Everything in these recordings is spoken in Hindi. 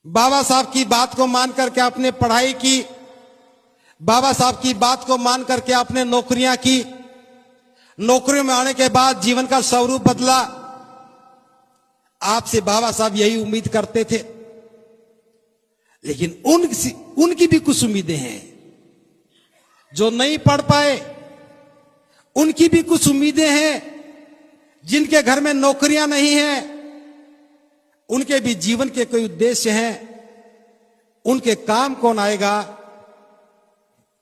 बाबा साहब की बात को मान करके आपने पढ़ाई की, बाबा साहब की बात को मान करके आपने नौकरियां की, नौकरियों में आने के बाद जीवन का स्वरूप बदला। आपसे बाबा साहब यही उम्मीद करते थे, लेकिन उनकी भी कुछ उम्मीदें हैं। जो नहीं पढ़ पाए उनकी भी कुछ उम्मीदें हैं। जिनके घर में नौकरियां नहीं हैं उनके भी जीवन के कोई उद्देश्य हैं। उनके काम कौन आएगा?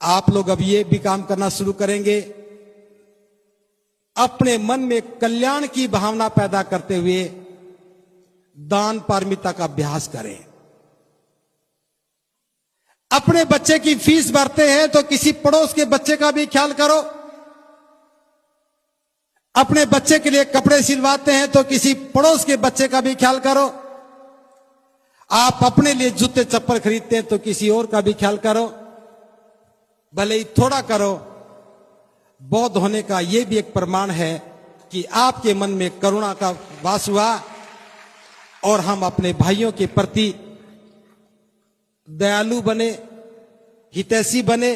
आप लोग अब ये भी काम करना शुरू करेंगे, अपने मन में कल्याण की भावना पैदा करते हुए दान पारमिता का अभ्यास करें। अपने बच्चे की फीस भरते हैं तो किसी पड़ोस के बच्चे का भी ख्याल करो। अपने बच्चे के लिए कपड़े सिलवाते हैं तो किसी पड़ोस के बच्चे का भी ख्याल करो। आप अपने लिए जूते चप्पल खरीदते हैं तो किसी और का भी ख्याल करो। भले ही थोड़ा करो। बौद्ध होने का यह भी एक प्रमाण है कि आपके मन में करुणा का वास हुआ और हम अपने भाइयों के प्रति दयालु बने, हितैषी बने।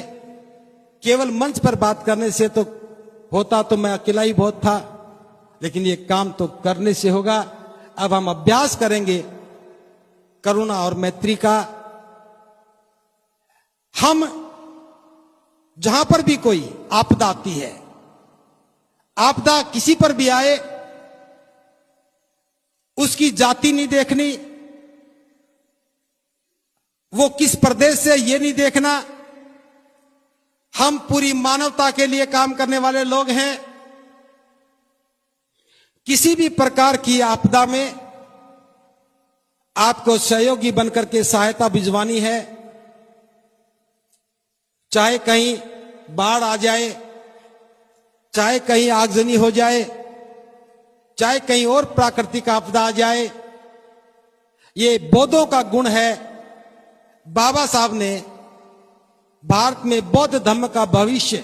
केवल मंच पर बात करने से तो होता तो मैं अकेला ही बहुत था, लेकिन ये काम तो करने से होगा। अब हम अभ्यास करेंगे करुणा और मैत्री का। हम जहां पर भी कोई आपदा आती है, आपदा किसी पर भी आए, उसकी जाति नहीं देखनी, वो किस प्रदेश से ये नहीं देखना। हम पूरी मानवता के लिए काम करने वाले लोग हैं। किसी भी प्रकार की आपदा में आपको सहयोगी बनकर के सहायता भिजवानी है। चाहे कहीं बाढ़ आ जाए, चाहे कहीं आगजनी हो जाए, चाहे कहीं और प्राकृतिक आपदा आ जाए, ये बौद्धों का गुण है। बाबा साहब ने भारत में बौद्ध धर्म का भविष्य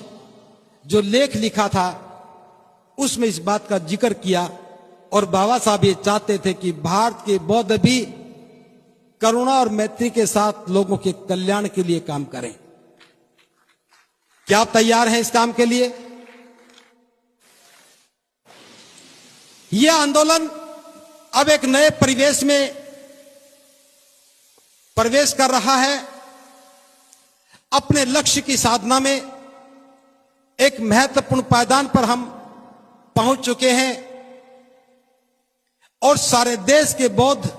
जो लेख लिखा था उसमें इस बात का जिक्र किया। और बाबा साहब ये चाहते थे कि भारत के बौद्ध भी करुणा और मैत्री के साथ लोगों के कल्याण के लिए काम करें। क्या आप तैयार हैं इस काम के लिए? यह आंदोलन अब एक नए परिवेश में प्रवेश कर रहा है। अपने लक्ष्य की साधना में एक महत्वपूर्ण पायदान पर हम पहुंच चुके हैं और सारे देश के बौद्ध